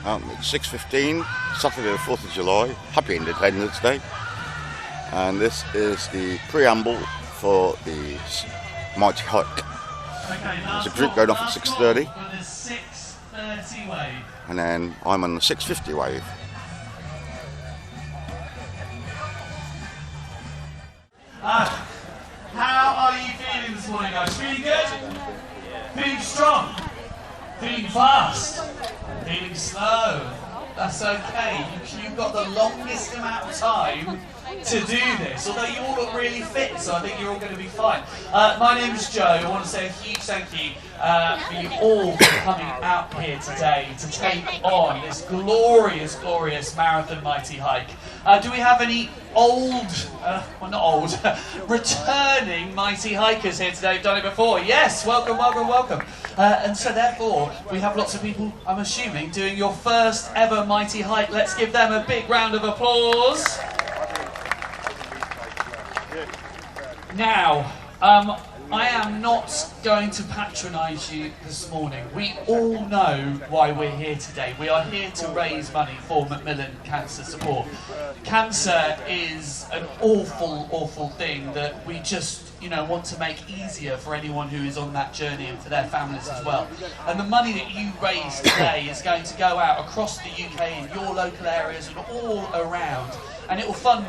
It's 6:15, Saturday the 4th of July. Happy Independence Day. And this is the preamble for the Mighty Hike. There's a group going off at 6:30. And then I'm on the 6:50 wave. How are you feeling this morning, guys? Feeling good? Feeling strong? Feeling fast? Feeling slow? That's okay. You've got the longest amount of time to do this, although you all look really fit, so I think you're all going to be fine. My name is Joe. I want to say a huge thank you for you all for coming out here today to take on this glorious, glorious Marathon Mighty Hike. Do we have any returning Mighty Hikers here today who've done it before? Yes, welcome, welcome, welcome. And so therefore, we have lots of people, I'm assuming, doing your first ever Mighty Hike. Let's give them a big round of applause. Now, I am not going to patronise you this morning. We all know why we're here today. We are here to raise money for MacMillan Cancer Support. Cancer is an awful, awful thing that we just, want to make easier for anyone who is on that journey and for their families as well. And the money that you raise today is going to go out across the UK in your local areas and all around. And it will fund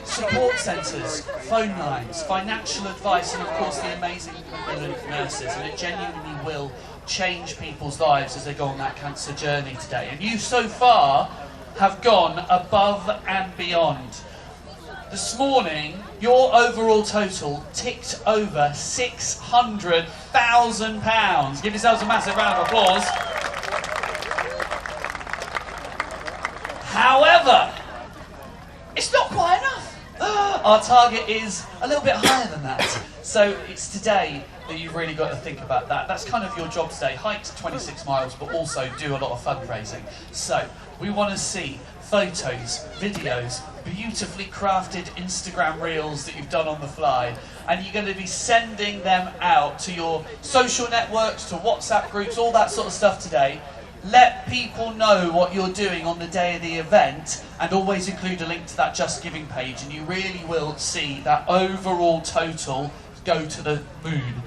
support centres, phone lines, financial advice, and of course the amazing MacMillan nurses. And it genuinely will change people's lives as they go on that cancer journey today. And you so far have gone above and beyond. This morning, your overall total ticked over £600,000. Give yourselves a massive round of applause. However, it's not quite enough. Our target is a little bit higher than that. So it's today that you've really got to think about that. That's kind of your job today. Hike 26 miles, but also do a lot of fundraising. So we want to see photos, videos, beautifully crafted Instagram reels that you've done on the fly. And you're going to be sending them out to your social networks, to WhatsApp groups, all that sort of stuff today. Let people know what you're doing on the day of the event, and always include a link to that Just Giving page, and you really will see that overall total go to the moon.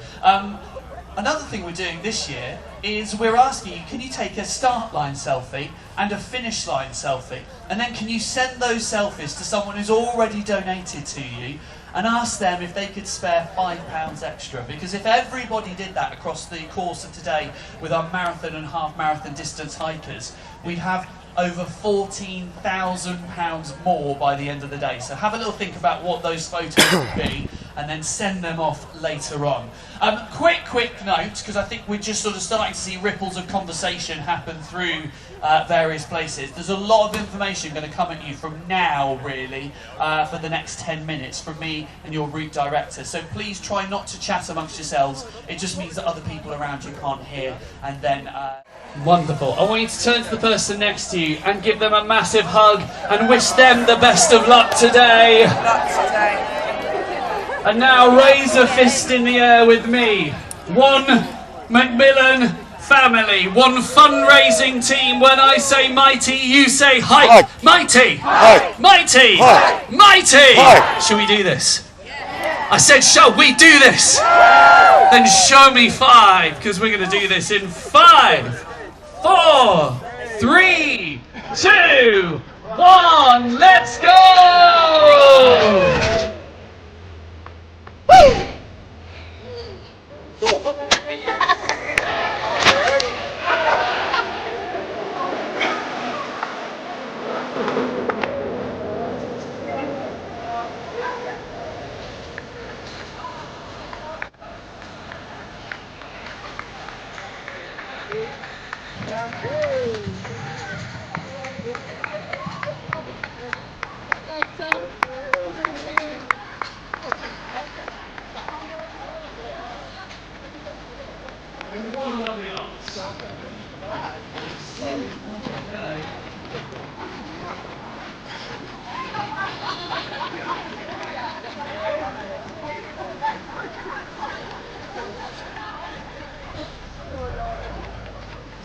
Another thing we're doing this year is we're asking you, can you take a start line selfie and a finish line selfie? And then can you send those selfies to someone who's already donated to you and ask them if they could spare £5 extra? Because if everybody did that across the course of today with our marathon and half marathon distance hikers, we'd have over £14,000 more by the end of the day. So have a little think about what those photos would be, and then send them off later on. Quick note, because I think we're just sort of starting to see ripples of conversation happen through various places. There's a lot of information going to come at you from now, really, for the next 10 minutes from me and your route director. So please try not to chat amongst yourselves. It just means that other people around you can't hear. And then... Wonderful. I want you to turn to the person next to you and give them a massive hug and wish them the best of luck today. And now raise a fist in the air with me. One MacMillan family, one fundraising team. When I say mighty, you say hike. Mighty, hike. Mighty, hike. Mighty. Hike. Shall we do this? I said, shall we do this? Then show me 5, because we're going to do this in 5, 4, 3, 2, 1. Let's go! Woo!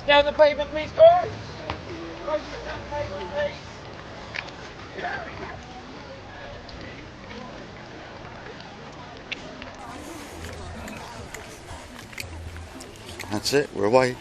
Down the pavement, please, guys. That's it, we're away.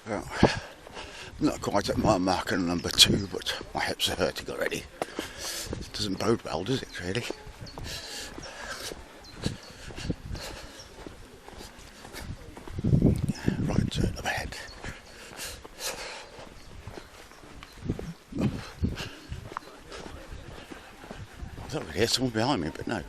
Well, not quite at my marker number 2, but my hips are hurting already. It doesn't bode well, does it, really? Right turn up ahead. I thought we'd hear someone behind me, but no.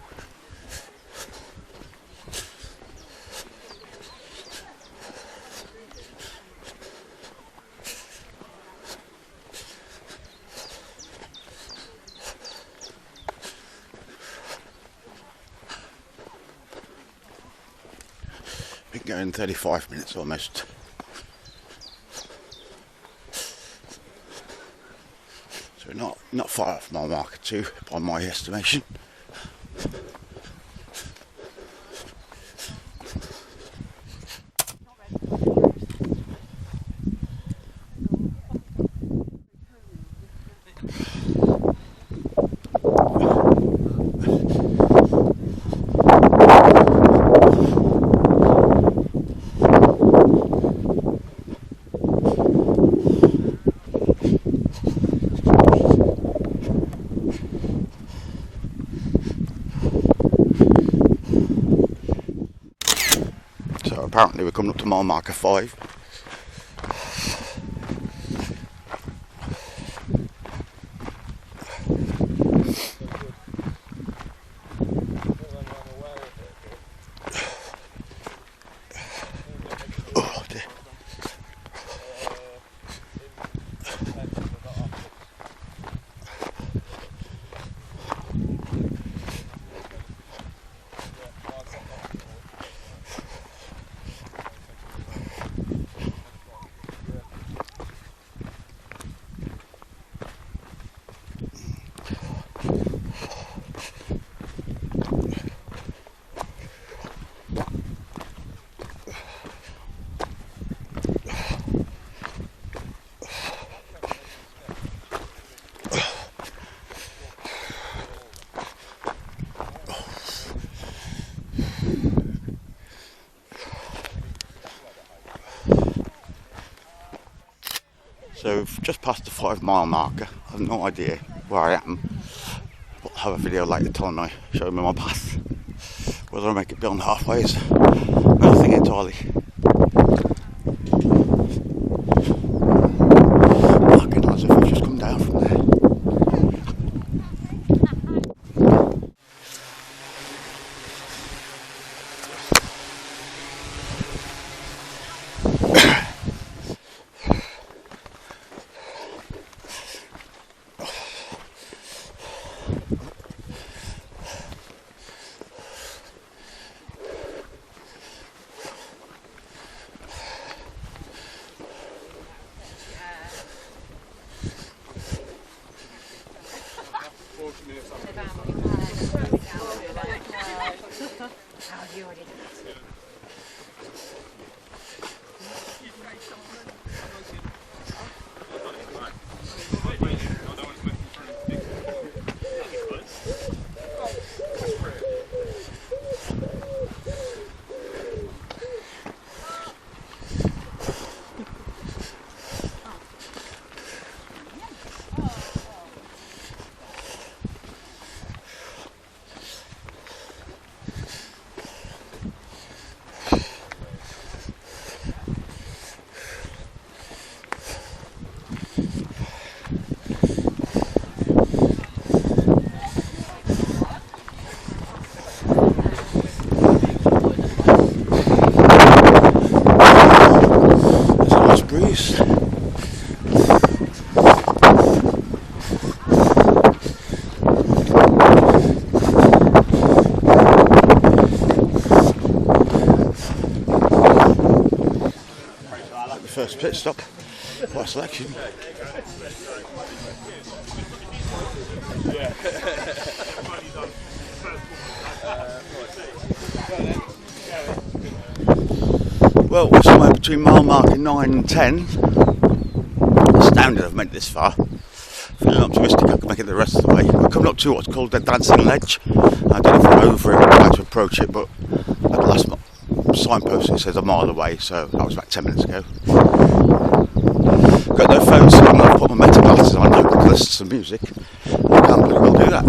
Been going 35 minutes almost. So we're not far off my marker 2 by my estimation. So apparently we're coming up to mile marker 5. Oh dear. So we've just passed the 5 mile marker. I have no idea where I am. But I'll have a video later telling me, showing me my path. Whether I make it beyond halfway is another thing entirely. Fucking as if I've just come down from there. First pit stop. What a selection. Well, we're somewhere between mile marking 9 and 10. Astounded I've made it this far. Feeling optimistic I can make it the rest of the way. We're coming up to what's called the dancing ledge. I don't know if we're over it or how to approach it, but at the last signpost it says a mile away, so that was about 10 minutes ago. Got no phone, so I'm going to put my metal glasses on to listen to some music. I can't believe we'll do that.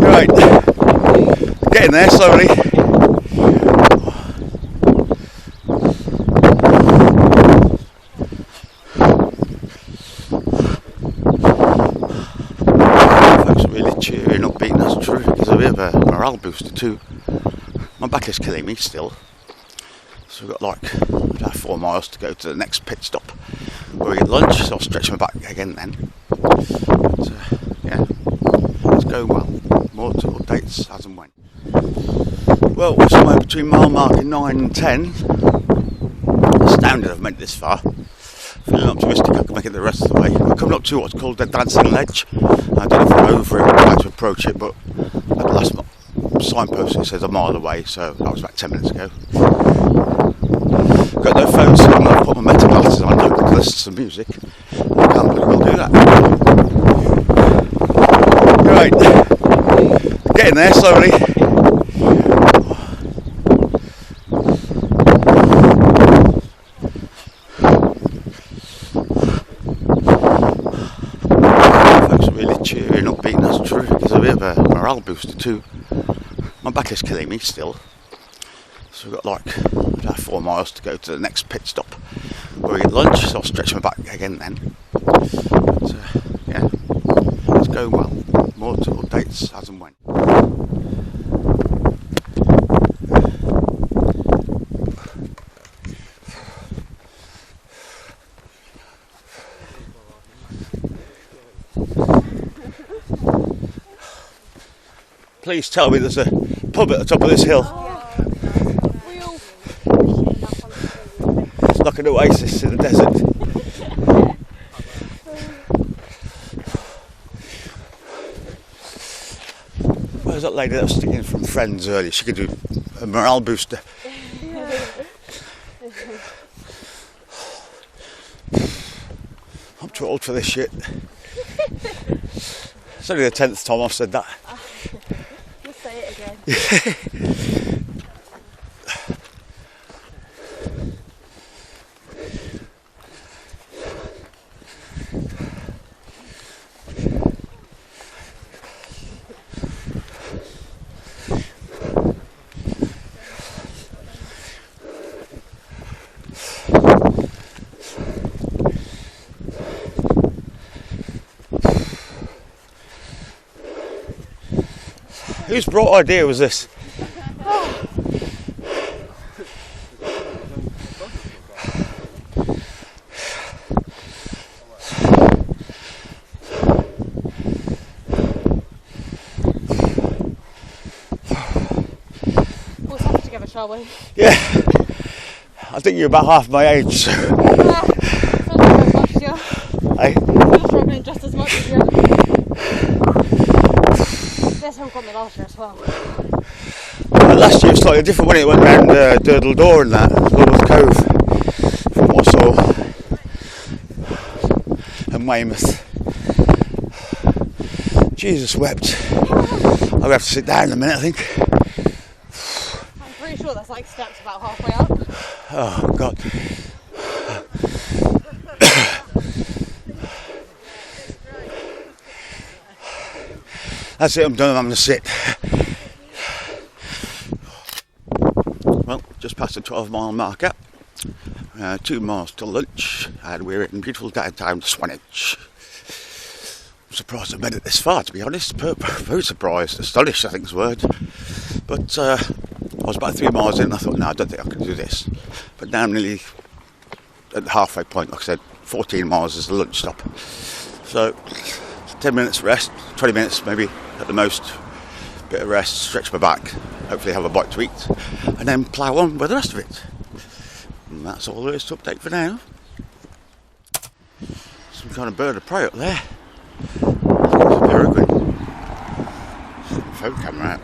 Right, getting there slowly. Folks are really cheery and upbeat, that's true. There's a bit of a morale booster too. My back is killing me still. So we've got like about 4 miles to go to the next pit stop where we get lunch, so I'll stretch my back again then. But, yeah, it's going well. More to updates as and when. Well, we're somewhere between mile marking 9 and 10. Astounded I've made it this far. Feeling optimistic I can make it the rest of the way. We're coming up to what's called the dancing ledge. I don't know if we're over it or how to approach it, but at the last signpost it says a mile away, so that was about 10 minutes ago. Got no phone, so I'm going to put my metal glasses on to listen to some music. I can't believe we'll do that. Right, getting there slowly. Folks are really cheery and upbeat, that's true. There's a bit of a morale booster too. My back is killing me still. So we've got like about 4 miles to go to the next pit stop where we get lunch, so I'll stretch my back again then. But, yeah, it's going well. More to updates as and when. Please tell me there's a pub at the top of this hill. It's like an oasis in the desert. Where's that lady that was sticking from Friends earlier? She could do a morale booster. I'm too old for this shit. It's only the 10th time I've said that. Just say it again. Whose bright idea was this? We'll suffer together, shall we? Yeah, I think you're about half my age. So. It's not very much, yeah. Hey? still struggling just as much as you. This hill got me last year as well. Last year was slightly different when it went round Durdle Door and that, Lord's Cove, from what I saw, and Weymouth. Jesus wept. I'll have to sit down in a minute, I think. I'm pretty sure there's like steps about halfway up. Oh, God. That's it, I'm done, I'm having to sit. Well, just past the 12-mile marker. 2 miles to lunch, and we're in beautiful downtown Swanage. I'm surprised I made it this far, to be honest. Very surprised, astonished, I think is the word. But I was about 3 miles in, and I thought, no, I don't think I can do this. But now I'm nearly at the halfway point. Like I said, 14 miles is the lunch stop. So 10 minutes rest, 20 minutes maybe at the most, bit of rest, stretch my back, hopefully have a bite to eat, and then plough on with the rest of it. And that's all there is to update for now. Some kind of bird of prey up there. I think it's a peregrine. Get the phone camera out.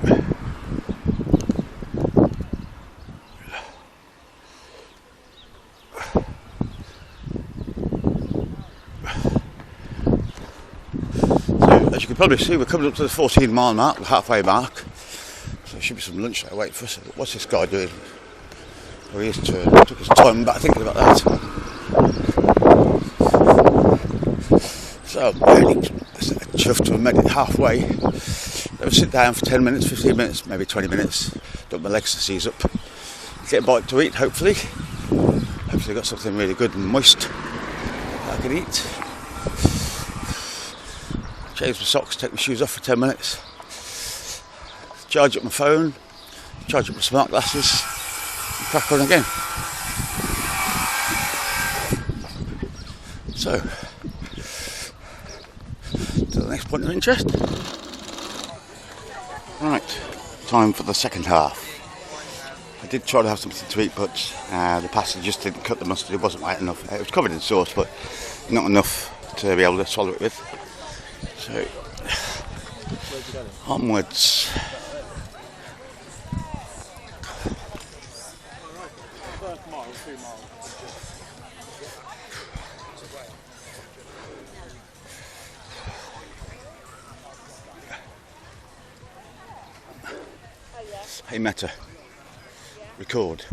As you can probably see, we're coming up to the 14-mile mark, the halfway mark. So there should be some lunch there waiting for us. What's this guy doing? Oh, he is turning. Took his time back thinking about that. So, really chuffed to have made it halfway. Never sit down for 10 minutes, 15 minutes, maybe 20 minutes. Done my legs to seize up. Get a bite to eat, hopefully. Hopefully got something really good and moist that I can eat. Change my socks, take my shoes off for 10 minutes, charge up my phone, charge up my smart glasses, and crack on again. So, to the next point of interest. Right, time for the second half. I did try to have something to eat, but the pasta just didn't cut the mustard. It wasn't white enough. It was covered in sauce, but not enough to be able to swallow it with. So, onwards. Hey Meta, record.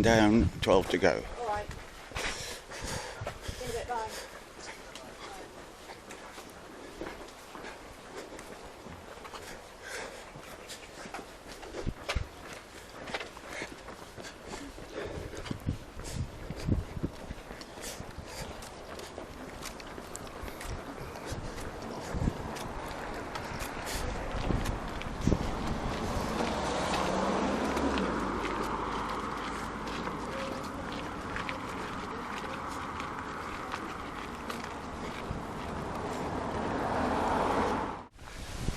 Down, 12 to go. Alright.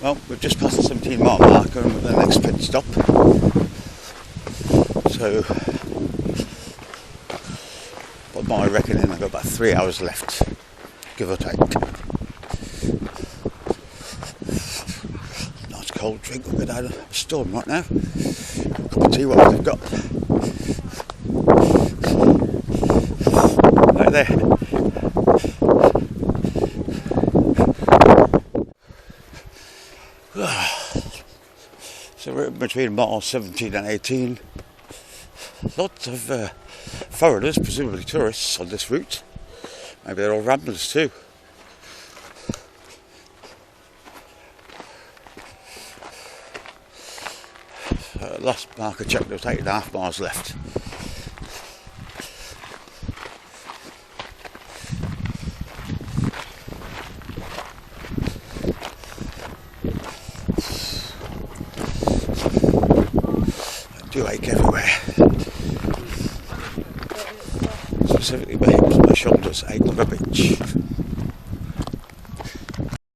Well, we've just passed the 17-mile marker and the next pit stop. So, by my reckoning, I've got about 3 hours left, give or take. Nice cold drink, we'll go down a storm right now. Cup of tea, what we've got. Right there. So we're between miles 17 and 18. Lots of foreigners, presumably tourists, on this route. Maybe they're all ramblers too. Last mark I checked, there was 8.5 miles left. I do ache everywhere. Specifically my hips and my shoulders ache like a bitch.